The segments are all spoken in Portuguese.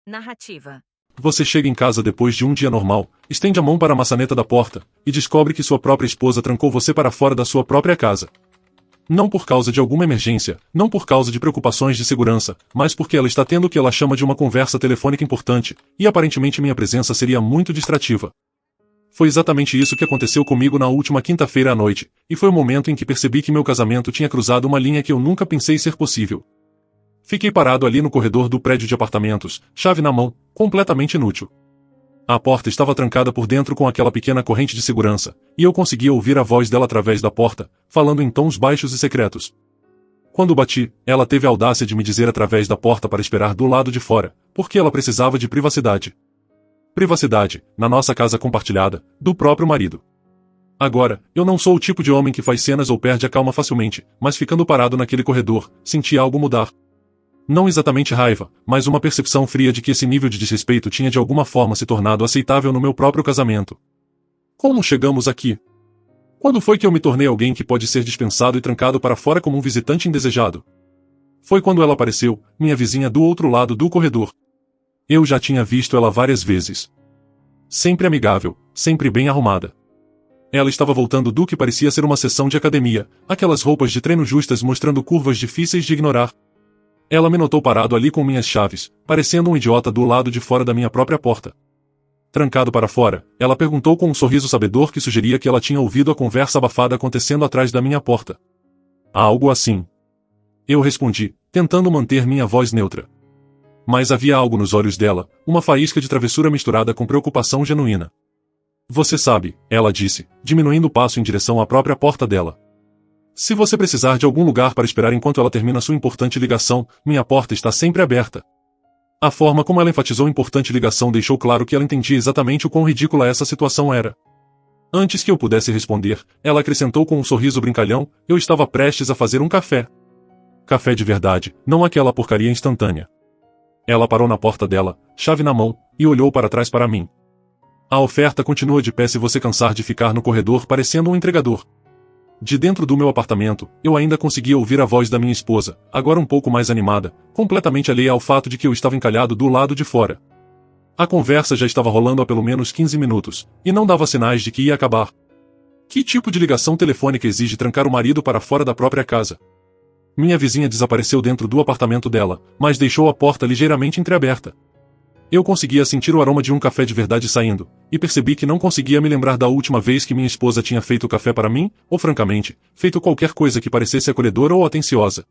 Narrativa. Você chega em casa depois de um dia normal, estende a mão para a maçaneta da porta, e descobre que sua própria esposa trancou você para fora da sua própria casa. Não por causa de alguma emergência, não por causa de preocupações de segurança, mas porque ela está tendo o que ela chama de uma conversa telefônica importante, e aparentemente minha presença seria muito distrativa. Foi exatamente isso que aconteceu comigo na última quinta-feira à noite, e foi o momento em que percebi que meu casamento tinha cruzado uma linha que eu nunca pensei ser possível. Fiquei parado ali no corredor do prédio de apartamentos, chave na mão, completamente inútil. A porta estava trancada por dentro com aquela pequena corrente de segurança, e eu conseguia ouvir a voz dela através da porta, falando em tons baixos e secretos. Quando bati, ela teve a audácia de me dizer através da porta para esperar do lado de fora, porque ela precisava de privacidade. Privacidade, na nossa casa compartilhada, do próprio marido. Agora, eu não sou o tipo de homem que faz cenas ou perde a calma facilmente, mas ficando parado naquele corredor, senti algo mudar. Não exatamente raiva, mas uma percepção fria de que esse nível de desrespeito tinha de alguma forma se tornado aceitável no meu próprio casamento. Como chegamos aqui? Quando foi que eu me tornei alguém que pode ser dispensado e trancado para fora como um visitante indesejado? Foi quando ela apareceu, minha vizinha do outro lado do corredor. Eu já tinha visto ela várias vezes. Sempre amigável, sempre bem arrumada. Ela estava voltando do que parecia ser uma sessão de academia, aquelas roupas de treino justas mostrando curvas difíceis de ignorar. Ela me notou parado ali com minhas chaves, parecendo um idiota do lado de fora da minha própria porta. Trancado para fora, ela perguntou com um sorriso sabedor que sugeria que ela tinha ouvido a conversa abafada acontecendo atrás da minha porta. Algo assim. Eu respondi, tentando manter minha voz neutra. Mas havia algo nos olhos dela, uma faísca de travessura misturada com preocupação genuína. Você sabe, ela disse, diminuindo o passo em direção à própria porta dela. Se você precisar de algum lugar para esperar enquanto ela termina sua importante ligação, minha porta está sempre aberta. A forma como ela enfatizou importante ligação deixou claro que ela entendia exatamente o quão ridícula essa situação era. Antes que eu pudesse responder, ela acrescentou com um sorriso brincalhão, eu estava prestes a fazer um café. Café de verdade, não aquela porcaria instantânea. Ela parou na porta dela, chave na mão, e olhou para trás para mim. A oferta continua de pé se você cansar de ficar no corredor parecendo um entregador. De dentro do meu apartamento, eu ainda conseguia ouvir a voz da minha esposa, agora um pouco mais animada, completamente alheia ao fato de que eu estava encalhado do lado de fora. A conversa já estava rolando há pelo menos 15 minutos, e não dava sinais de que ia acabar. Que tipo de ligação telefônica exige trancar o marido para fora da própria casa? Minha vizinha desapareceu dentro do apartamento dela, mas deixou a porta ligeiramente entreaberta. Eu conseguia sentir o aroma de um café de verdade saindo, e percebi que não conseguia me lembrar da última vez que minha esposa tinha feito café para mim, ou francamente, feito qualquer coisa que parecesse acolhedora ou atenciosa.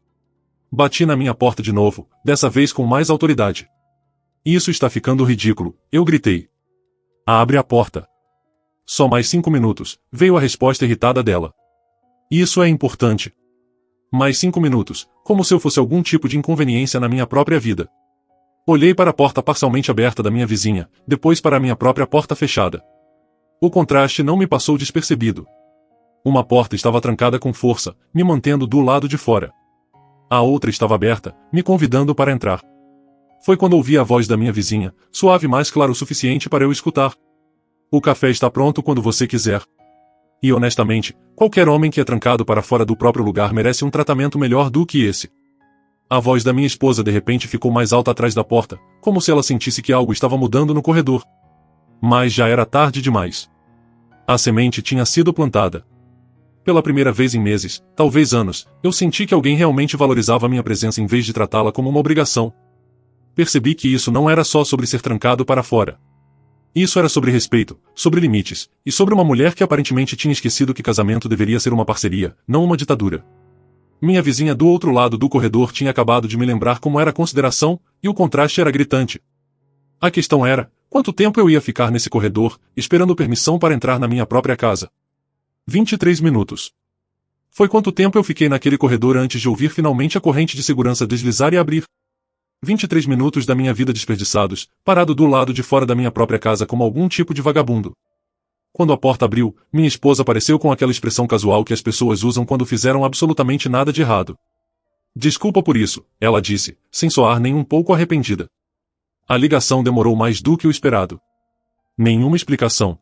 Bati na minha porta de novo, dessa vez com mais autoridade. Isso está ficando ridículo, eu gritei. Abre a porta. Só mais 5 minutos, veio a resposta irritada dela. Isso é importante. Mais 5 minutos, como se eu fosse algum tipo de inconveniência na minha própria vida. Olhei para a porta parcialmente aberta da minha vizinha, depois para a minha própria porta fechada. O contraste não me passou despercebido. Uma porta estava trancada com força, me mantendo do lado de fora. A outra estava aberta, me convidando para entrar. Foi quando ouvi a voz da minha vizinha, suave mas claro o suficiente para eu escutar. O café está pronto quando você quiser. E honestamente, qualquer homem que é trancado para fora do próprio lugar merece um tratamento melhor do que esse. A voz da minha esposa de repente ficou mais alta atrás da porta, como se ela sentisse que algo estava mudando no corredor. Mas já era tarde demais. A semente tinha sido plantada. Pela primeira vez em meses, talvez anos, eu senti que alguém realmente valorizava minha presença em vez de tratá-la como uma obrigação. Percebi que isso não era só sobre ser trancado para fora. Isso era sobre respeito, sobre limites, e sobre uma mulher que aparentemente tinha esquecido que casamento deveria ser uma parceria, não uma ditadura. Minha vizinha do outro lado do corredor tinha acabado de me lembrar como era a consideração, e o contraste era gritante. A questão era, quanto tempo eu ia ficar nesse corredor, esperando permissão para entrar na minha própria casa? 23 minutos. Foi quanto tempo eu fiquei naquele corredor antes de ouvir finalmente a corrente de segurança deslizar e abrir? 23 minutos da minha vida desperdiçados, parado do lado de fora da minha própria casa como algum tipo de vagabundo. Quando a porta abriu, minha esposa apareceu com aquela expressão casual que as pessoas usam quando fizeram absolutamente nada de errado. Desculpa por isso, ela disse, sem soar nem um pouco arrependida. A ligação demorou mais do que o esperado. Nenhuma explicação.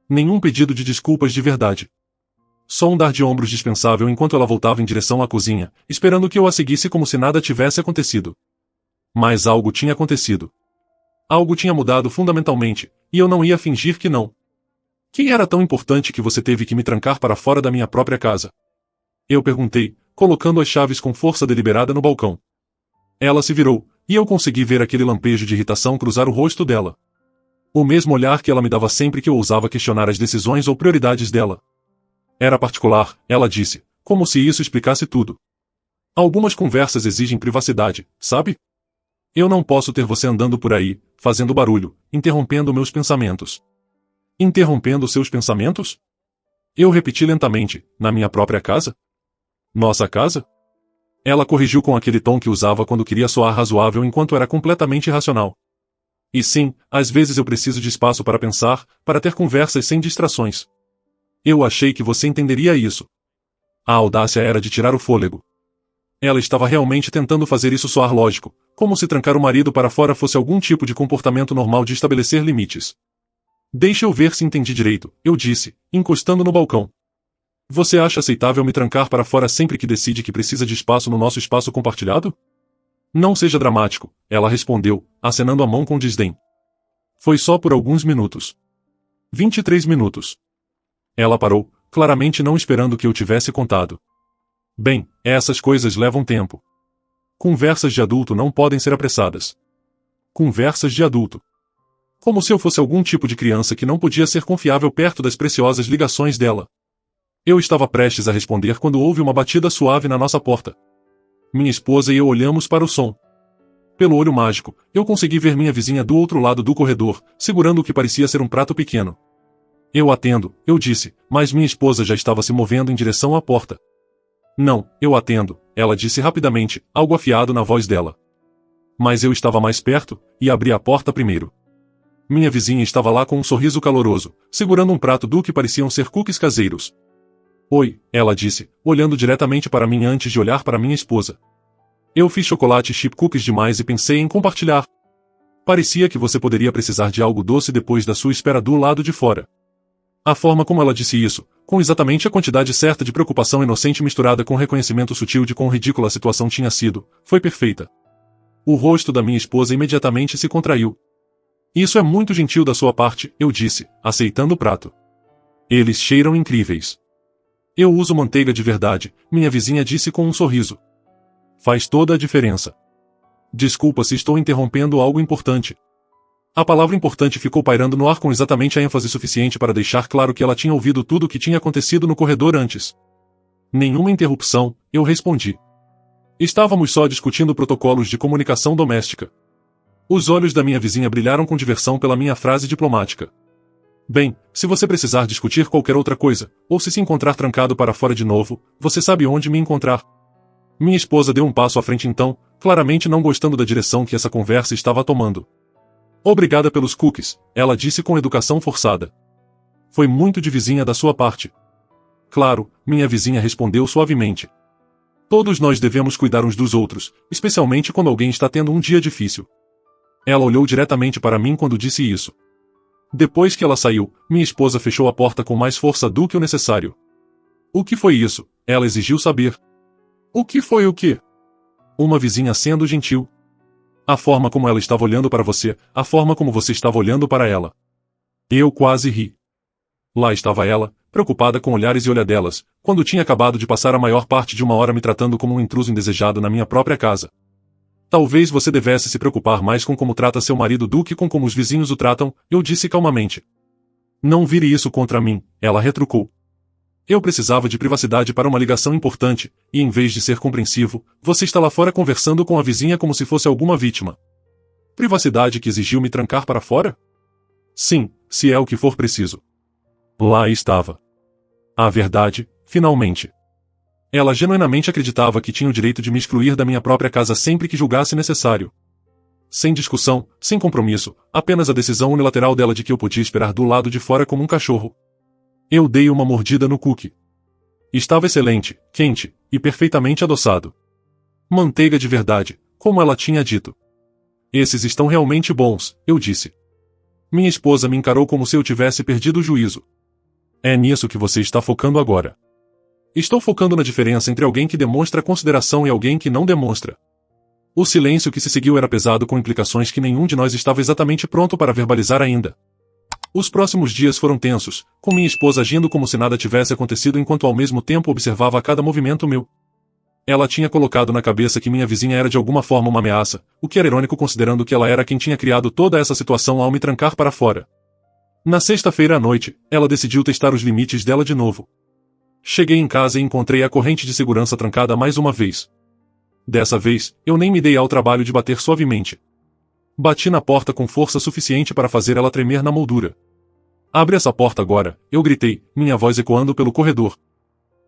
Nenhum pedido de desculpas de verdade. Só um dar de ombros dispensável enquanto ela voltava em direção à cozinha, esperando que eu a seguisse como se nada tivesse acontecido. Mas algo tinha acontecido. Algo tinha mudado fundamentalmente, e eu não ia fingir que não. Quem era tão importante que você teve que me trancar para fora da minha própria casa? Eu perguntei, colocando as chaves com força deliberada no balcão. Ela se virou, e eu consegui ver aquele lampejo de irritação cruzar o rosto dela. O mesmo olhar que ela me dava sempre que eu ousava questionar as decisões ou prioridades dela. Era particular, ela disse, como se isso explicasse tudo. Algumas conversas exigem privacidade, sabe? Eu não posso ter você andando por aí, fazendo barulho, interrompendo meus pensamentos. Interrompendo seus pensamentos? Eu repeti lentamente, na minha própria casa? Nossa casa? Ela corrigiu com aquele tom que usava quando queria soar razoável enquanto era completamente irracional. E sim, às vezes eu preciso de espaço para pensar, para ter conversas sem distrações. Eu achei que você entenderia isso. A audácia era de tirar o fôlego. Ela estava realmente tentando fazer isso soar lógico, como se trancar o marido para fora fosse algum tipo de comportamento normal de estabelecer limites. Deixa eu ver se entendi direito, eu disse, encostando no balcão. Você acha aceitável me trancar para fora sempre que decide que precisa de espaço no nosso espaço compartilhado? Não seja dramático, ela respondeu, acenando a mão com desdém. Foi só por alguns minutos. 23 minutos. Ela parou, claramente não esperando que eu tivesse contado. Bem, essas coisas levam tempo. Conversas de adulto não podem ser apressadas. Conversas de adulto. Como se eu fosse algum tipo de criança que não podia ser confiável perto das preciosas ligações dela. Eu estava prestes a responder quando houve uma batida suave na nossa porta. Minha esposa e eu olhamos para o som. Pelo olho mágico, eu consegui ver minha vizinha do outro lado do corredor, segurando o que parecia ser um prato pequeno. Eu atendo, eu disse, mas minha esposa já estava se movendo em direção à porta. Não, eu atendo, ela disse rapidamente, algo afiado na voz dela. Mas eu estava mais perto, e abri a porta primeiro. Minha vizinha estava lá com um sorriso caloroso, segurando um prato do que pareciam ser cookies caseiros. Oi, ela disse, olhando diretamente para mim antes de olhar para minha esposa. Eu fiz chocolate chip cookies demais e pensei em compartilhar. Parecia que você poderia precisar de algo doce depois da sua espera do lado de fora. A forma como ela disse isso, com exatamente a quantidade certa de preocupação inocente misturada com reconhecimento sutil de quão ridícula a situação tinha sido, foi perfeita. O rosto da minha esposa imediatamente se contraiu. Isso é muito gentil da sua parte, eu disse, aceitando o prato. Eles cheiram incríveis. Eu uso manteiga de verdade, minha vizinha disse com um sorriso. Faz toda a diferença. Desculpa se estou interrompendo algo importante. A palavra importante ficou pairando no ar com exatamente a ênfase suficiente para deixar claro que ela tinha ouvido tudo o que tinha acontecido no corredor antes. Nenhuma interrupção, eu respondi. Estávamos só discutindo protocolos de comunicação doméstica. Os olhos da minha vizinha brilharam com diversão pela minha frase diplomática. Bem, se você precisar discutir qualquer outra coisa, ou se encontrar trancado para fora de novo, você sabe onde me encontrar. Minha esposa deu um passo à frente então, claramente não gostando da direção que essa conversa estava tomando. Obrigada pelos cookies, ela disse com educação forçada. Foi muito de vizinha da sua parte. Claro, minha vizinha respondeu suavemente. Todos nós devemos cuidar uns dos outros, especialmente quando alguém está tendo um dia difícil. Ela olhou diretamente para mim quando disse isso. Depois que ela saiu, minha esposa fechou a porta com mais força do que o necessário. O que foi isso? Ela exigiu saber. O que foi o quê? Uma vizinha sendo gentil. A forma como ela estava olhando para você, a forma como você estava olhando para ela. Eu quase ri. Lá estava ela, preocupada com olhares e olhadelas, quando tinha acabado de passar a maior parte de uma hora me tratando como um intruso indesejado na minha própria casa. Talvez você devesse se preocupar mais com como trata seu marido do que com como os vizinhos o tratam, eu disse calmamente. Não vire isso contra mim, ela retrucou. Eu precisava de privacidade para uma ligação importante, e em vez de ser compreensivo, você está lá fora conversando com a vizinha como se fosse alguma vítima. Privacidade que exigiu me trancar para fora? Sim, se é o que for preciso. Lá estava. A verdade, finalmente. Ela genuinamente acreditava que tinha o direito de me excluir da minha própria casa sempre que julgasse necessário. Sem discussão, sem compromisso, apenas a decisão unilateral dela de que eu podia esperar do lado de fora como um cachorro. Eu dei uma mordida no cookie. Estava excelente, quente, e perfeitamente adoçado. Manteiga de verdade, como ela tinha dito. Esses estão realmente bons, eu disse. Minha esposa me encarou como se eu tivesse perdido o juízo. É nisso que você está focando agora. Estou focando na diferença entre alguém que demonstra consideração e alguém que não demonstra. O silêncio que se seguiu era pesado com implicações que nenhum de nós estava exatamente pronto para verbalizar ainda. Os próximos dias foram tensos, com minha esposa agindo como se nada tivesse acontecido enquanto ao mesmo tempo observava a cada movimento meu. Ela tinha colocado na cabeça que minha vizinha era de alguma forma uma ameaça, o que era irônico considerando que ela era quem tinha criado toda essa situação ao me trancar para fora. Na sexta-feira à noite, ela decidiu testar os limites dela de novo. Cheguei em casa e encontrei a corrente de segurança trancada mais uma vez. Dessa vez, eu nem me dei ao trabalho de bater suavemente. Bati na porta com força suficiente para fazer ela tremer na moldura. Abre essa porta agora, eu gritei, minha voz ecoando pelo corredor.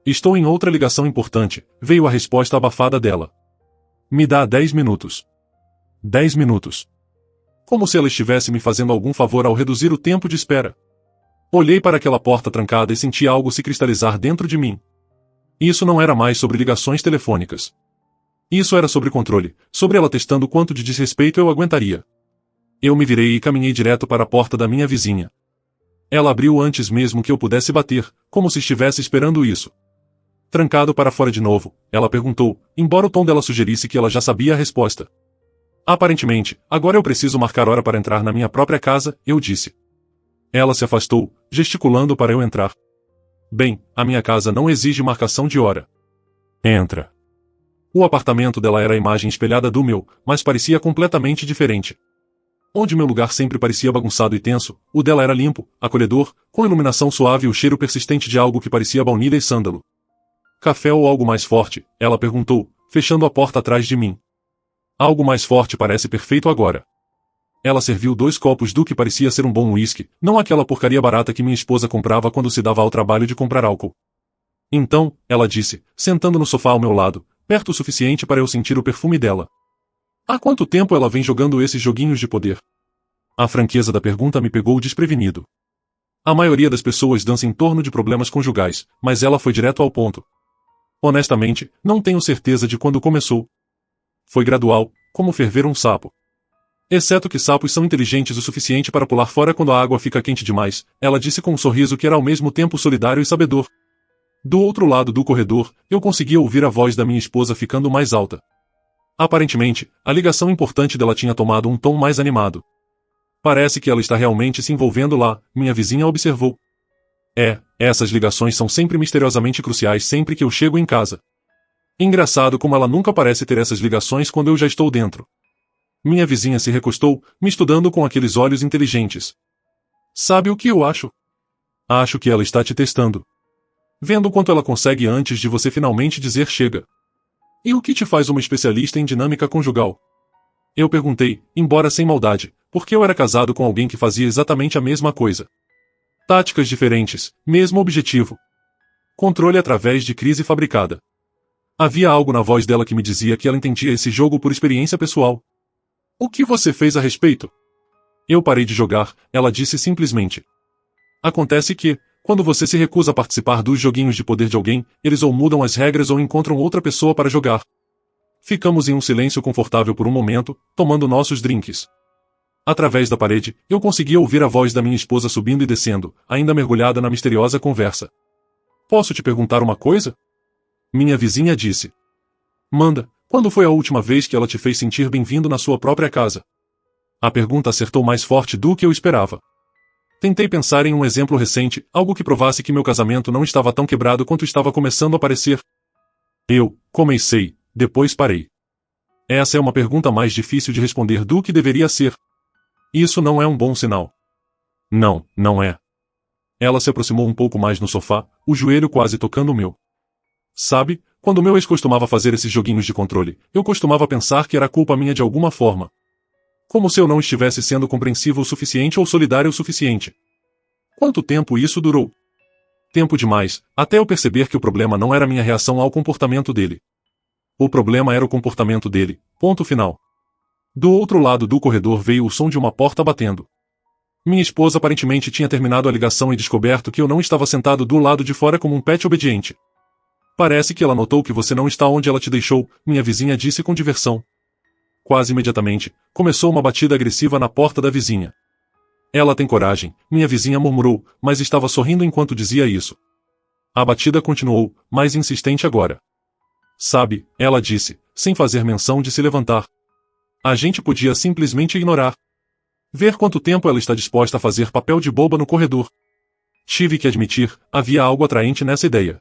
Estou em outra ligação importante, veio a resposta abafada dela. Me dá 10 minutos. 10 minutos. Como se ela estivesse me fazendo algum favor ao reduzir o tempo de espera. Olhei para aquela porta trancada e senti algo se cristalizar dentro de mim. Isso não era mais sobre ligações telefônicas. Isso era sobre controle, sobre ela testando quanto de desrespeito eu aguentaria. Eu me virei e caminhei direto para a porta da minha vizinha. Ela abriu antes mesmo que eu pudesse bater, como se estivesse esperando isso. Trancado para fora de novo, ela perguntou, embora o tom dela sugerisse que ela já sabia a resposta. Aparentemente, agora eu preciso marcar hora para entrar na minha própria casa, eu disse. Ela se afastou, gesticulando para eu entrar. Bem, a minha casa não exige marcação de hora. Entra. O apartamento dela era a imagem espelhada do meu, mas parecia completamente diferente. Onde meu lugar sempre parecia bagunçado e tenso, o dela era limpo, acolhedor, com iluminação suave e o cheiro persistente de algo que parecia baunilha e sândalo. Café ou algo mais forte? Ela perguntou, fechando a porta atrás de mim. Algo mais forte parece perfeito agora. Ela serviu 2 copos do que parecia ser um bom uísque, não aquela porcaria barata que minha esposa comprava quando se dava ao trabalho de comprar álcool. Então, ela disse, sentando no sofá ao meu lado, perto o suficiente para eu sentir o perfume dela. Há quanto tempo ela vem jogando esses joguinhos de poder? A franqueza da pergunta me pegou desprevenido. A maioria das pessoas dança em torno de problemas conjugais, mas ela foi direto ao ponto. Honestamente, não tenho certeza de quando começou. Foi gradual, como ferver um sapo. Exceto que sapos são inteligentes o suficiente para pular fora quando a água fica quente demais, ela disse com um sorriso que era ao mesmo tempo solidário e sabedor. Do outro lado do corredor, eu conseguia ouvir a voz da minha esposa ficando mais alta. Aparentemente, a ligação importante dela tinha tomado um tom mais animado. Parece que ela está realmente se envolvendo lá, minha vizinha observou. Essas ligações são sempre misteriosamente cruciais sempre que eu chego em casa. Engraçado como ela nunca parece ter essas ligações quando eu já estou dentro. Minha vizinha se recostou, me estudando com aqueles olhos inteligentes. Sabe o que eu acho? Acho que ela está te testando. Vendo quanto ela consegue antes de você finalmente dizer chega. E o que te faz uma especialista em dinâmica conjugal? Eu perguntei, embora sem maldade, porque eu era casado com alguém que fazia exatamente a mesma coisa. Táticas diferentes, mesmo objetivo. Controle através de crise fabricada. Havia algo na voz dela que me dizia que ela entendia esse jogo por experiência pessoal. O que você fez a respeito? Eu parei de jogar, ela disse simplesmente. Acontece que, quando você se recusa a participar dos joguinhos de poder de alguém, eles ou mudam as regras ou encontram outra pessoa para jogar. Ficamos em um silêncio confortável por um momento, tomando nossos drinks. Através da parede, eu conseguia ouvir a voz da minha esposa subindo e descendo, ainda mergulhada na misteriosa conversa. Posso te perguntar uma coisa? Minha vizinha disse. Manda, quando foi a última vez que ela te fez sentir bem-vindo na sua própria casa? A pergunta acertou mais forte do que eu esperava. Tentei pensar em um exemplo recente, algo que provasse que meu casamento não estava tão quebrado quanto estava começando a parecer. Eu comecei, depois parei. Essa é uma pergunta mais difícil de responder do que deveria ser. Isso não é um bom sinal. Não, não é. Ela se aproximou um pouco mais no sofá, o joelho quase tocando o meu. Sabe, quando meu ex costumava fazer esses joguinhos de controle, eu costumava pensar que era culpa minha de alguma forma. Como se eu não estivesse sendo compreensivo o suficiente ou solidário o suficiente. Quanto tempo isso durou? Tempo demais, até eu perceber que o problema não era minha reação ao comportamento dele. O problema era o comportamento dele, ponto final. Do outro lado do corredor veio o som de uma porta batendo. Minha esposa aparentemente tinha terminado a ligação e descoberto que eu não estava sentado do lado de fora como um pet obediente. Parece que ela notou que você não está onde ela te deixou, minha vizinha disse com diversão. Quase imediatamente, começou uma batida agressiva na porta da vizinha. Ela tem coragem, minha vizinha murmurou, mas estava sorrindo enquanto dizia isso. A batida continuou, mais insistente agora. Sabe, ela disse, sem fazer menção de se levantar. A gente podia simplesmente ignorar. Ver quanto tempo ela está disposta a fazer papel de boba no corredor. Tive que admitir, havia algo atraente nessa ideia.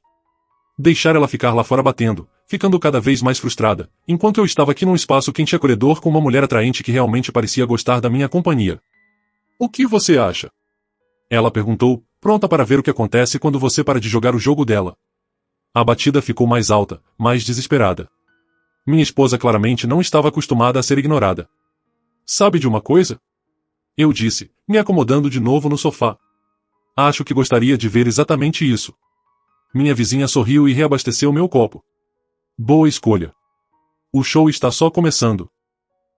Deixar ela ficar lá fora batendo, ficando cada vez mais frustrada, enquanto eu estava aqui num espaço quente e acolhedor com uma mulher atraente que realmente parecia gostar da minha companhia. O que você acha? Ela perguntou, pronta para ver o que acontece quando você para de jogar o jogo dela. A batida ficou mais alta, mais desesperada. Minha esposa claramente não estava acostumada a ser ignorada. Sabe de uma coisa? Eu disse, me acomodando de novo no sofá. Acho que gostaria de ver exatamente isso. Minha vizinha sorriu e reabasteceu meu copo. Boa escolha. O show está só começando.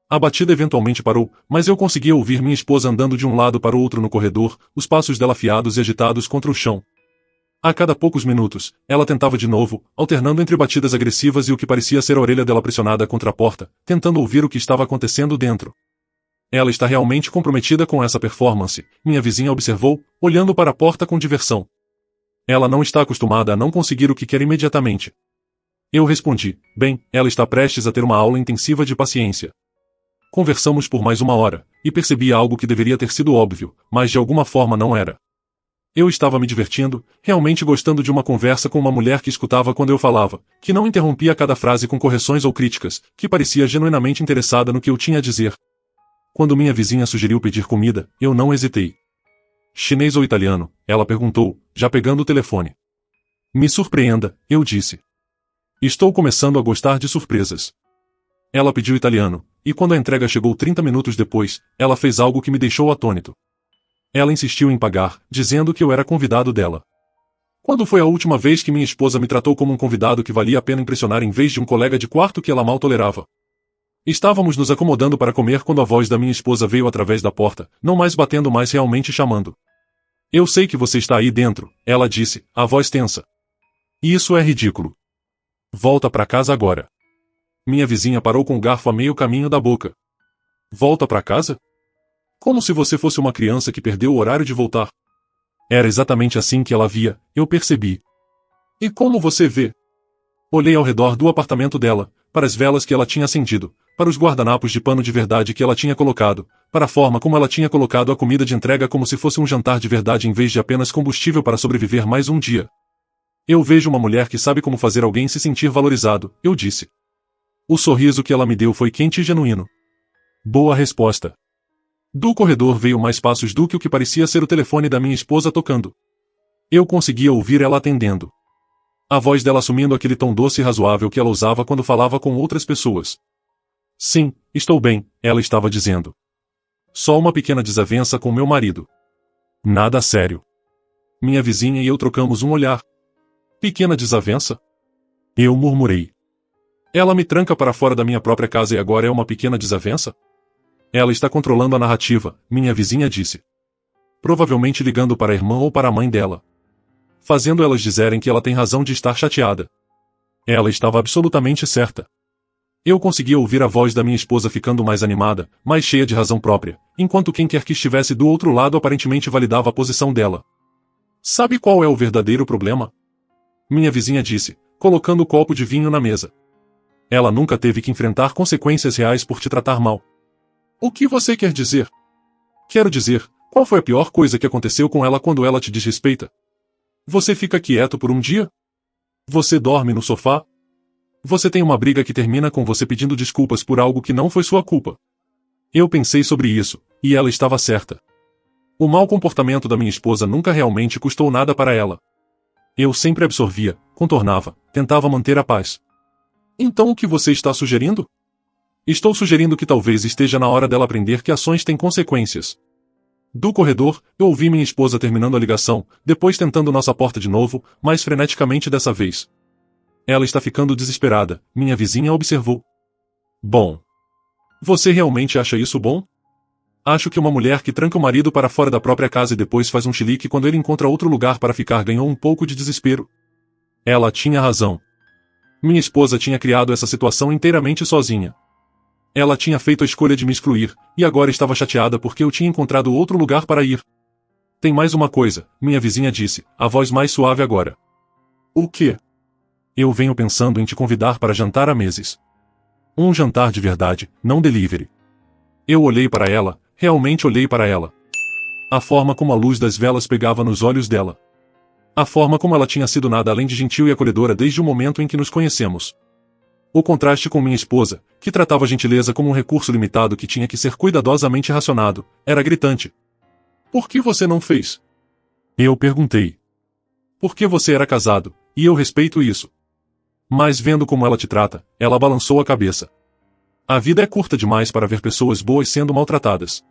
A batida eventualmente parou, mas eu conseguia ouvir minha esposa andando de um lado para o outro no corredor, os passos dela afiados e agitados contra o chão. A cada poucos minutos, ela tentava de novo, alternando entre batidas agressivas e o que parecia ser a orelha dela pressionada contra a porta, tentando ouvir o que estava acontecendo dentro. Ela está realmente comprometida com essa performance, minha vizinha observou, olhando para a porta com diversão. Ela não está acostumada a não conseguir o que quer imediatamente. Eu respondi, bem, ela está prestes a ter uma aula intensiva de paciência. Conversamos por mais 1 hora, e percebi algo que deveria ter sido óbvio, mas de alguma forma não era. Eu estava me divertindo, realmente gostando de uma conversa com uma mulher que escutava quando eu falava, que não interrompia cada frase com correções ou críticas, que parecia genuinamente interessada no que eu tinha a dizer. Quando minha vizinha sugeriu pedir comida, eu não hesitei. Chinês ou italiano? Ela perguntou, já pegando o telefone. Me surpreenda, eu disse. Estou começando a gostar de surpresas. Ela pediu italiano, e quando a entrega chegou 30 minutos depois, ela fez algo que me deixou atônito. Ela insistiu em pagar, dizendo que eu era convidado dela. Quando foi a última vez que minha esposa me tratou como um convidado que valia a pena impressionar em vez de um colega de quarto que ela mal tolerava? Estávamos nos acomodando para comer quando a voz da minha esposa veio através da porta, não mais batendo, mas realmente chamando. Eu sei que você está aí dentro, ela disse, a voz tensa. Isso é ridículo. Volta para casa agora. Minha vizinha parou com o garfo a meio caminho da boca. Volta para casa? Como se você fosse uma criança que perdeu o horário de voltar. Era exatamente assim que ela via, eu percebi. E como você vê? Olhei ao redor do apartamento dela, para as velas que ela tinha acendido, para os guardanapos de pano de verdade que ela tinha colocado, para a forma como ela tinha colocado a comida de entrega como se fosse um jantar de verdade em vez de apenas combustível para sobreviver mais um dia. Eu vejo uma mulher que sabe como fazer alguém se sentir valorizado, eu disse. O sorriso que ela me deu foi quente e genuíno. Boa resposta. Do corredor veio mais passos do que o que parecia ser o telefone da minha esposa tocando. Eu conseguia ouvir ela atendendo. A voz dela assumindo aquele tom doce e razoável que ela usava quando falava com outras pessoas. Sim, estou bem, ela estava dizendo. Só uma pequena desavença com meu marido. Nada sério. Minha vizinha e eu trocamos um olhar. Pequena desavença? Eu murmurei. Ela me tranca para fora da minha própria casa e agora é uma pequena desavença? Ela está controlando a narrativa, minha vizinha disse. Provavelmente ligando para a irmã ou para a mãe dela. Fazendo elas dizerem que ela tem razão de estar chateada. Ela estava absolutamente certa. Eu conseguia ouvir a voz da minha esposa ficando mais animada, mais cheia de razão própria, enquanto quem quer que estivesse do outro lado aparentemente validava a posição dela. Sabe qual é o verdadeiro problema? Minha vizinha disse, colocando o copo de vinho na mesa. Ela nunca teve que enfrentar consequências reais por te tratar mal. O que você quer dizer? Quero dizer, qual foi a pior coisa que aconteceu com ela quando ela te desrespeita? Você fica quieto por um dia? Você dorme no sofá? Você tem uma briga que termina com você pedindo desculpas por algo que não foi sua culpa. Eu pensei sobre isso, e ela estava certa. O mau comportamento da minha esposa nunca realmente custou nada para ela. Eu sempre absorvia, contornava, tentava manter a paz. Então o que você está sugerindo? Estou sugerindo que talvez esteja na hora dela aprender que ações têm consequências. Do corredor, eu ouvi minha esposa terminando a ligação, depois tentando nossa porta de novo, mais freneticamente dessa vez. Ela está ficando desesperada, minha vizinha observou. Bom. Você realmente acha isso bom? Acho que uma mulher que tranca o marido para fora da própria casa e depois faz um chilique quando ele encontra outro lugar para ficar ganhou um pouco de desespero. Ela tinha razão. Minha esposa tinha criado essa situação inteiramente sozinha. Ela tinha feito a escolha de me excluir, e agora estava chateada porque eu tinha encontrado outro lugar para ir. Tem mais uma coisa, minha vizinha disse, a voz mais suave agora. O quê? Eu venho pensando em te convidar para jantar há meses. Um jantar de verdade, não delivery. Eu olhei para ela, realmente olhei para ela. A forma como a luz das velas pegava nos olhos dela. A forma como ela tinha sido nada além de gentil e acolhedora desde o momento em que nos conhecemos. O contraste com minha esposa, que tratava a gentileza como um recurso limitado que tinha que ser cuidadosamente racionado, era gritante. Por que você não fez? Eu perguntei. Porque você era casado, e eu respeito isso. Mas vendo como ela te trata, ela balançou a cabeça. A vida é curta demais para ver pessoas boas sendo maltratadas.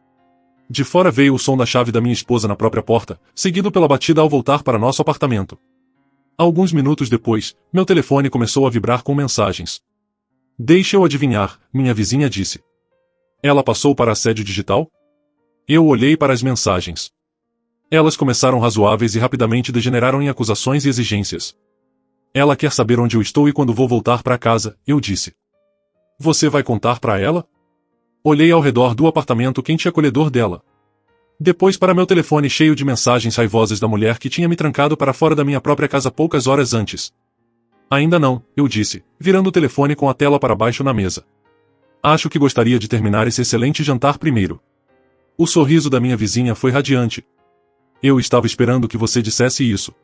De fora veio o som da chave da minha esposa na própria porta, seguido pela batida ao voltar para nosso apartamento. Alguns minutos depois, meu telefone começou a vibrar com mensagens. Deixe eu adivinhar, minha vizinha disse. Ela passou para assédio digital? Eu olhei para as mensagens. Elas começaram razoáveis e rapidamente degeneraram em acusações e exigências. Ela quer saber onde eu estou e quando vou voltar para casa, eu disse. Você vai contar para ela? Olhei ao redor do apartamento quente e acolhedor dela. Depois para meu telefone cheio de mensagens raivosas da mulher que tinha me trancado para fora da minha própria casa poucas horas antes. Ainda não, eu disse, virando o telefone com a tela para baixo na mesa. Acho que gostaria de terminar esse excelente jantar primeiro. O sorriso da minha vizinha foi radiante. Eu estava esperando que você dissesse isso.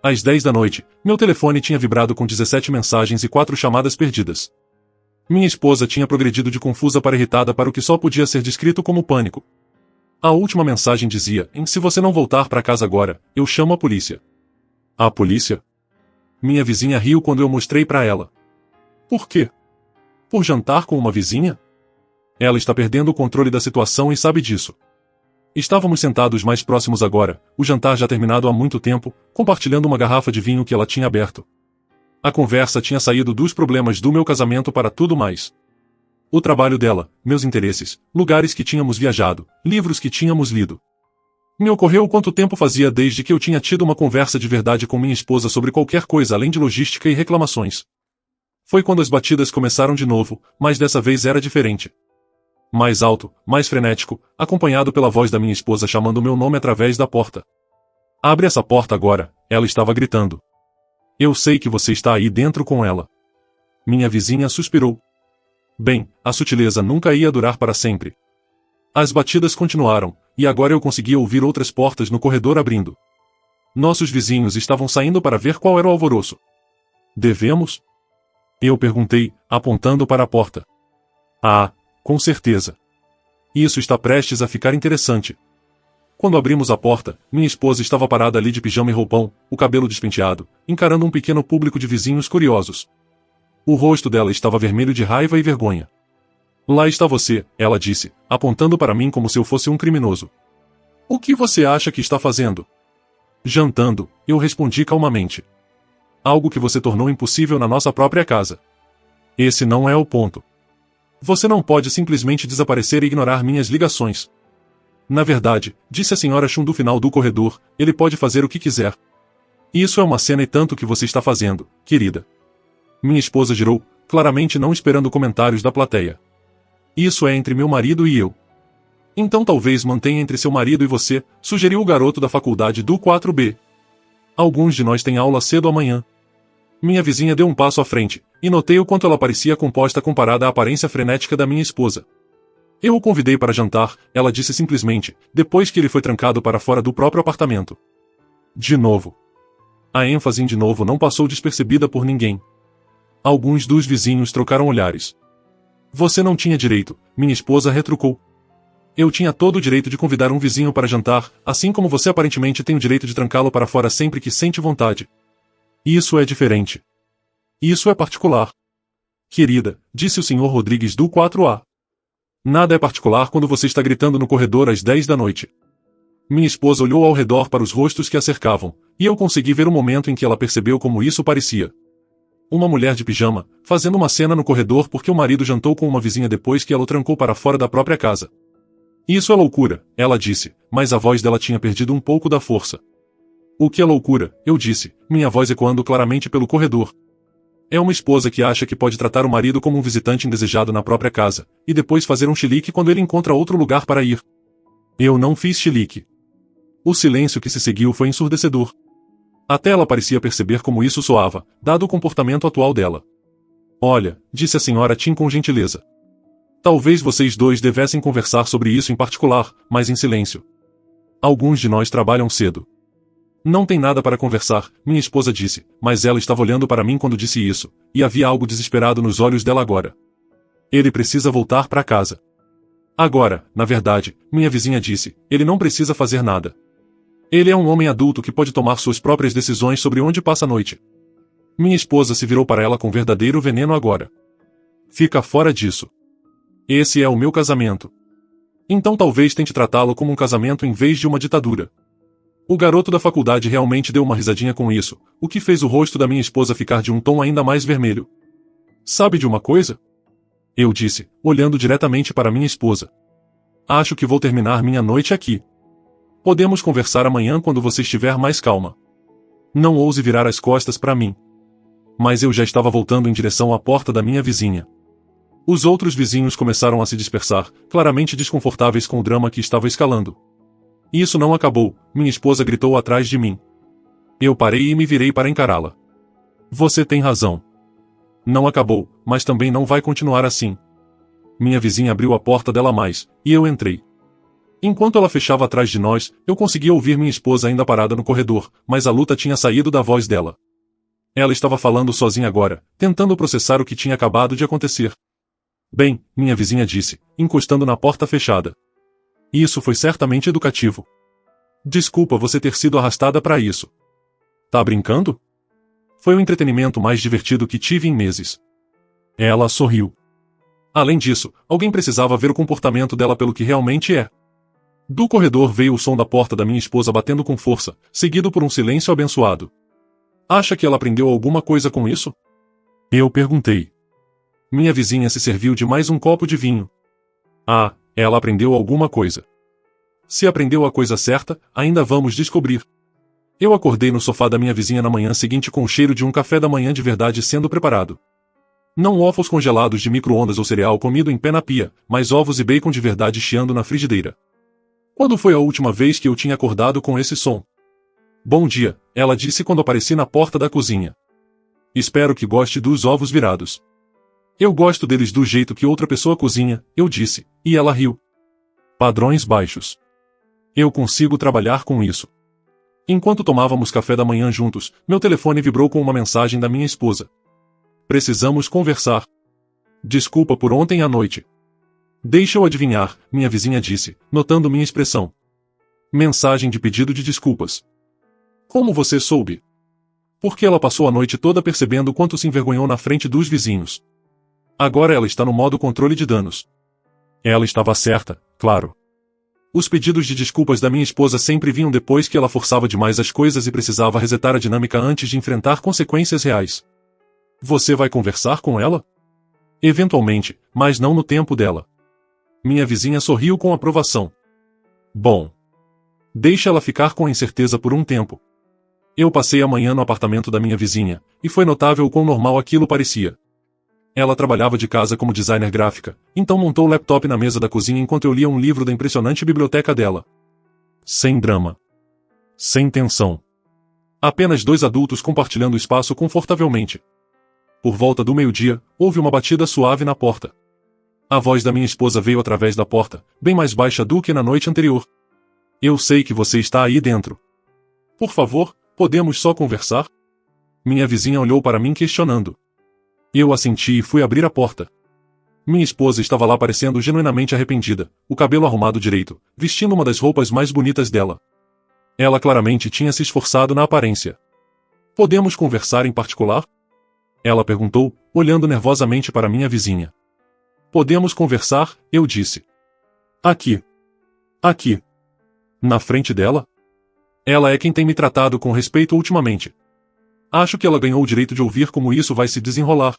Às 10 da noite, meu telefone tinha vibrado com 17 mensagens e 4 chamadas perdidas. Minha esposa tinha progredido de confusa para irritada para o que só podia ser descrito como pânico. A última mensagem dizia, se você não voltar para casa agora, eu chamo a polícia. A polícia? Minha vizinha riu quando eu mostrei para ela. Por quê? Por jantar com uma vizinha? Ela está perdendo o controle da situação e sabe disso. Estávamos sentados mais próximos agora, o jantar já terminado há muito tempo, compartilhando uma garrafa de vinho que ela tinha aberto. A conversa tinha saído dos problemas do meu casamento para tudo mais. O trabalho dela, meus interesses, lugares que tínhamos viajado, livros que tínhamos lido. Me ocorreu quanto tempo fazia desde que eu tinha tido uma conversa de verdade com minha esposa sobre qualquer coisa além de logística e reclamações. Foi quando as batidas começaram de novo, mas dessa vez era diferente. Mais alto, mais frenético, acompanhado pela voz da minha esposa chamando meu nome através da porta. Abre essa porta agora, ela estava gritando. Eu sei que você está aí dentro com ela. Minha vizinha suspirou. Bem, a sutileza nunca ia durar para sempre. As batidas continuaram, e agora eu conseguia ouvir outras portas no corredor abrindo. Nossos vizinhos estavam saindo para ver qual era o alvoroço. Devemos? Eu perguntei, apontando para a porta. Ah, com certeza. Isso está prestes a ficar interessante. Quando abrimos a porta, minha esposa estava parada ali de pijama e roupão, o cabelo despenteado, encarando um pequeno público de vizinhos curiosos. O rosto dela estava vermelho de raiva e vergonha. Lá está você, ela disse, apontando para mim como se eu fosse um criminoso. O que você acha que está fazendo? Jantando, eu respondi calmamente. Algo que você tornou impossível na nossa própria casa. Esse não é o ponto. Você não pode simplesmente desaparecer e ignorar minhas ligações. Na verdade, disse a senhora Chun do final do corredor, ele pode fazer o que quiser. Isso é uma cena e tanto que você está fazendo, querida. Minha esposa girou, claramente não esperando comentários da plateia. Isso é entre meu marido e eu. Então talvez mantenha entre seu marido e você, sugeriu o garoto da faculdade do 4B. Alguns de nós têm aula cedo amanhã. Minha vizinha deu um passo à frente, e notei o quanto ela parecia composta comparada à aparência frenética da minha esposa. Eu o convidei para jantar, ela disse simplesmente, depois que ele foi trancado para fora do próprio apartamento. De novo. A ênfase em de novo não passou despercebida por ninguém. Alguns dos vizinhos trocaram olhares. Você não tinha direito, minha esposa retrucou. Eu tinha todo o direito de convidar um vizinho para jantar, assim como você aparentemente tem o direito de trancá-lo para fora sempre que sente vontade. Isso é diferente. Isso é particular. Querida, disse o Sr. Rodrigues do 4A. Nada é particular quando você está gritando no corredor às 10 da noite. Minha esposa olhou ao redor para os rostos que a cercavam, e eu consegui ver o momento em que ela percebeu como isso parecia. Uma mulher de pijama, fazendo uma cena no corredor porque o marido jantou com uma vizinha depois que ela o trancou para fora da própria casa. Isso é loucura, ela disse, mas a voz dela tinha perdido um pouco da força. O que é loucura, eu disse, minha voz ecoando claramente pelo corredor. É uma esposa que acha que pode tratar o marido como um visitante indesejado na própria casa, e depois fazer um chilique quando ele encontra outro lugar para ir. Eu não fiz chilique. O silêncio que se seguiu foi ensurdecedor. Até ela parecia perceber como isso soava, dado o comportamento atual dela. Olha, disse a senhora Tim com gentileza. Talvez vocês dois devessem conversar sobre isso em particular, mas em silêncio. Alguns de nós trabalham cedo. Não tem nada para conversar, minha esposa disse, mas ela estava olhando para mim quando disse isso, e havia algo desesperado nos olhos dela agora. Ele precisa voltar para casa. Agora, na verdade, minha vizinha disse, ele não precisa fazer nada. Ele é um homem adulto que pode tomar suas próprias decisões sobre onde passa a noite. Minha esposa se virou para ela com verdadeiro veneno agora. Fica fora disso. Esse é o meu casamento. Então talvez tente tratá-lo como um casamento em vez de uma ditadura. O garoto da faculdade realmente deu uma risadinha com isso, o que fez o rosto da minha esposa ficar de um tom ainda mais vermelho. Sabe de uma coisa? Eu disse, olhando diretamente para minha esposa. Acho que vou terminar minha noite aqui. Podemos conversar amanhã quando você estiver mais calma. Não ouse virar as costas para mim. Mas eu já estava voltando em direção à porta da minha vizinha. Os outros vizinhos começaram a se dispersar, claramente desconfortáveis com o drama que estava escalando. Isso não acabou, minha esposa gritou atrás de mim. Eu parei e me virei para encará-la. Você tem razão. Não acabou, mas também não vai continuar assim. Minha vizinha abriu a porta dela mais, e eu entrei. Enquanto ela fechava atrás de nós, eu conseguia ouvir minha esposa ainda parada no corredor, mas a luta tinha saído da voz dela. Ela estava falando sozinha agora, tentando processar o que tinha acabado de acontecer. Bem, minha vizinha disse, encostando na porta fechada. Isso foi certamente educativo. Desculpa você ter sido arrastada para isso. Tá brincando? Foi o entretenimento mais divertido que tive em meses. Ela sorriu. Além disso, alguém precisava ver o comportamento dela pelo que realmente é. Do corredor veio o som da porta da minha esposa batendo com força, seguido por um silêncio abençoado. Acha que ela aprendeu alguma coisa com isso? Eu perguntei. Minha vizinha se serviu de mais um copo de vinho. Ah, ela aprendeu alguma coisa. Se aprendeu a coisa certa, ainda vamos descobrir. Eu acordei no sofá da minha vizinha na manhã seguinte com o cheiro de um café da manhã de verdade sendo preparado. Não ovos congelados de micro-ondas ou cereal comido em pé na pia, mas ovos e bacon de verdade chiando na frigideira. Quando foi a última vez que eu tinha acordado com esse som? Bom dia, ela disse quando apareci na porta da cozinha. Espero que goste dos ovos virados. Eu gosto deles do jeito que outra pessoa cozinha, eu disse, e ela riu. Padrões baixos. Eu consigo trabalhar com isso. Enquanto tomávamos café da manhã juntos, meu telefone vibrou com uma mensagem da minha esposa. Precisamos conversar. Desculpa por ontem à noite. Deixa eu adivinhar, minha vizinha disse, notando minha expressão. Mensagem de pedido de desculpas. Como você soube? Porque ela passou a noite toda percebendo quanto se envergonhou na frente dos vizinhos. Agora ela está no modo controle de danos. Ela estava certa, claro. Os pedidos de desculpas da minha esposa sempre vinham depois que ela forçava demais as coisas e precisava resetar a dinâmica antes de enfrentar consequências reais. Você vai conversar com ela? Eventualmente, mas não no tempo dela. Minha vizinha sorriu com aprovação. Bom. Deixa ela ficar com a incerteza por um tempo. Eu passei a manhã no apartamento da minha vizinha, e foi notável o quão normal aquilo parecia. Ela trabalhava de casa como designer gráfica, então montou o laptop na mesa da cozinha enquanto eu lia um livro da impressionante biblioteca dela. Sem drama. Sem tensão. Apenas dois adultos compartilhando o espaço confortavelmente. Por volta do meio-dia, houve uma batida suave na porta. A voz da minha esposa veio através da porta, bem mais baixa do que na noite anterior. Eu sei que você está aí dentro. Por favor, podemos só conversar? Minha vizinha olhou para mim questionando. Eu assenti e fui abrir a porta. Minha esposa estava lá parecendo genuinamente arrependida, o cabelo arrumado direito, vestindo uma das roupas mais bonitas dela. Ela claramente tinha se esforçado na aparência. Podemos conversar em particular? Ela perguntou, olhando nervosamente para minha vizinha. Podemos conversar, eu disse. Aqui. Aqui. Na frente dela? Ela é quem tem me tratado com respeito ultimamente. Acho que ela ganhou o direito de ouvir como isso vai se desenrolar.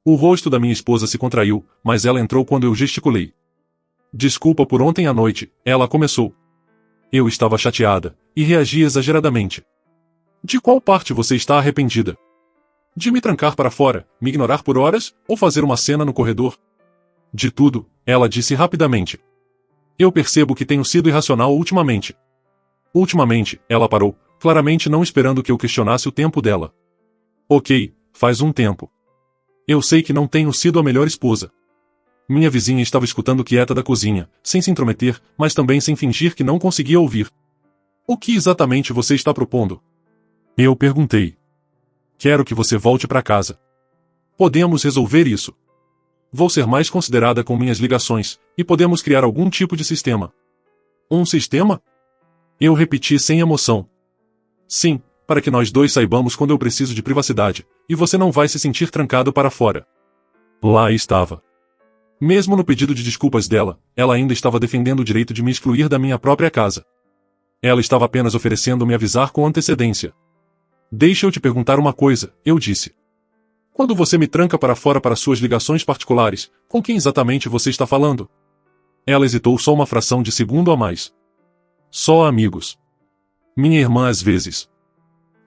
O rosto da minha esposa se contraiu, mas ela entrou quando eu gesticulei. Desculpa por ontem à noite, ela começou. Eu estava chateada, e reagi exageradamente. De qual parte você está arrependida? De me trancar para fora, me ignorar por horas, ou fazer uma cena no corredor? De tudo, ela disse rapidamente. Eu percebo que tenho sido irracional ultimamente. Ultimamente, ela parou, claramente não esperando que eu questionasse o tempo dela. Ok, faz um tempo. Eu sei que não tenho sido a melhor esposa. Minha vizinha estava escutando quieta da cozinha, sem se intrometer, mas também sem fingir que não conseguia ouvir. O que exatamente você está propondo? Eu perguntei. Quero que você volte para casa. Podemos resolver isso. Vou ser mais considerada com minhas ligações, e podemos criar algum tipo de sistema. Um sistema? Eu repeti sem emoção. Sim, para que nós dois saibamos quando eu preciso de privacidade, e você não vai se sentir trancado para fora. Lá estava. Mesmo no pedido de desculpas dela, ela ainda estava defendendo o direito de me excluir da minha própria casa. Ela estava apenas oferecendo me avisar com antecedência. Deixa eu te perguntar uma coisa, eu disse. Quando você me tranca para fora para suas ligações particulares, com quem exatamente você está falando? Ela hesitou só uma fração de segundo a mais. Só amigos. Minha irmã às vezes.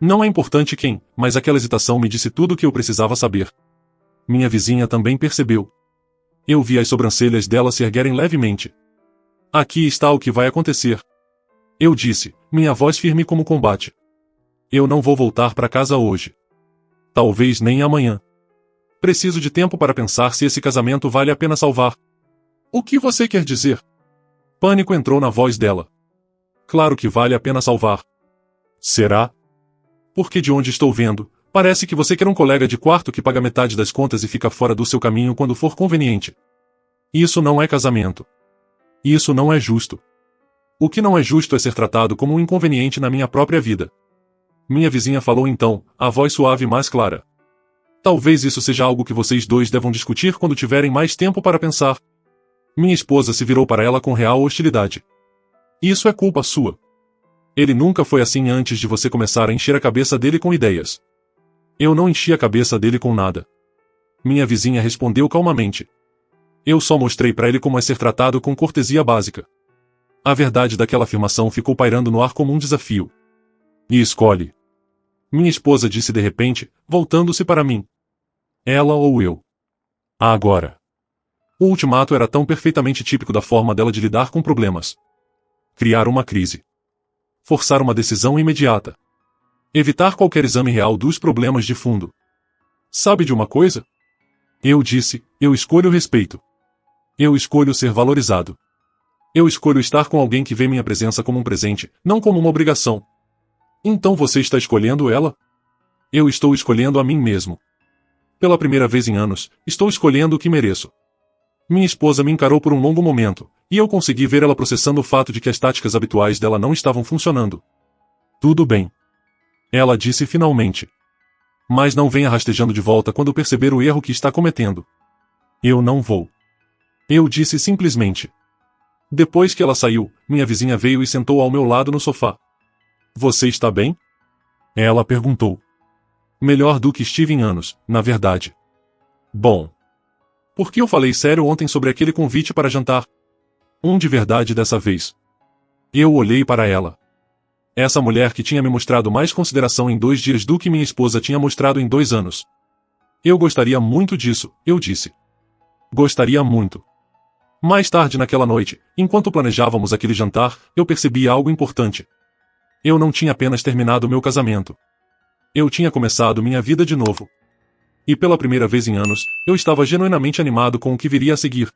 Não é importante quem, mas aquela hesitação me disse tudo o que eu precisava saber. Minha vizinha também percebeu. Eu vi as sobrancelhas dela se erguerem levemente. Aqui está o que vai acontecer. Eu disse, minha voz firme como combate. Eu não vou voltar para casa hoje. Talvez nem amanhã. Preciso de tempo para pensar se esse casamento vale a pena salvar. O que você quer dizer? Pânico entrou na voz dela. Claro que vale a pena salvar. Será? Porque de onde estou vendo, parece que você quer um colega de quarto que paga metade das contas e fica fora do seu caminho quando for conveniente. Isso não é casamento. Isso não é justo. O que não é justo é ser tratado como um inconveniente na minha própria vida. Minha vizinha falou então, a voz suave mais clara. Talvez isso seja algo que vocês dois devam discutir quando tiverem mais tempo para pensar. Minha esposa se virou para ela com real hostilidade. Isso é culpa sua. Ele nunca foi assim antes de você começar a encher a cabeça dele com ideias. Eu não enchi a cabeça dele com nada. Minha vizinha respondeu calmamente. Eu só mostrei para ele como é ser tratado com cortesia básica. A verdade daquela afirmação ficou pairando no ar como um desafio. E escolhe. Minha esposa disse de repente, voltando-se para mim. Ela ou eu? Agora. O ultimato era tão perfeitamente típico da forma dela de lidar com problemas. Criar uma crise. Forçar uma decisão imediata. Evitar qualquer exame real dos problemas de fundo. Sabe de uma coisa? Eu disse, eu escolho o respeito. Eu escolho ser valorizado. Eu escolho estar com alguém que vê minha presença como um presente, não como uma obrigação. Então você está escolhendo ela? Eu estou escolhendo a mim mesmo. Pela primeira vez em anos, estou escolhendo o que mereço. Minha esposa me encarou por um longo momento, e eu consegui ver ela processando o fato de que as táticas habituais dela não estavam funcionando. Tudo bem. Ela disse finalmente. Mas não venha rastejando de volta quando perceber o erro que está cometendo. Eu não vou. Eu disse simplesmente. Depois que ela saiu, minha vizinha veio e sentou ao meu lado no sofá. Você está bem? Ela perguntou. Melhor do que estive em anos, na verdade. Bom. Por que eu falei sério ontem sobre aquele convite para jantar? De verdade dessa vez. Eu olhei para ela. Essa mulher que tinha me mostrado mais consideração em 2 dias do que minha esposa tinha mostrado em 2 anos. Eu gostaria muito disso, eu disse. Gostaria muito. Mais tarde naquela noite, enquanto planejávamos aquele jantar, eu percebi algo importante. Eu não tinha apenas terminado meu casamento. Eu tinha começado minha vida de novo. E pela primeira vez em anos, eu estava genuinamente animado com o que viria a seguir.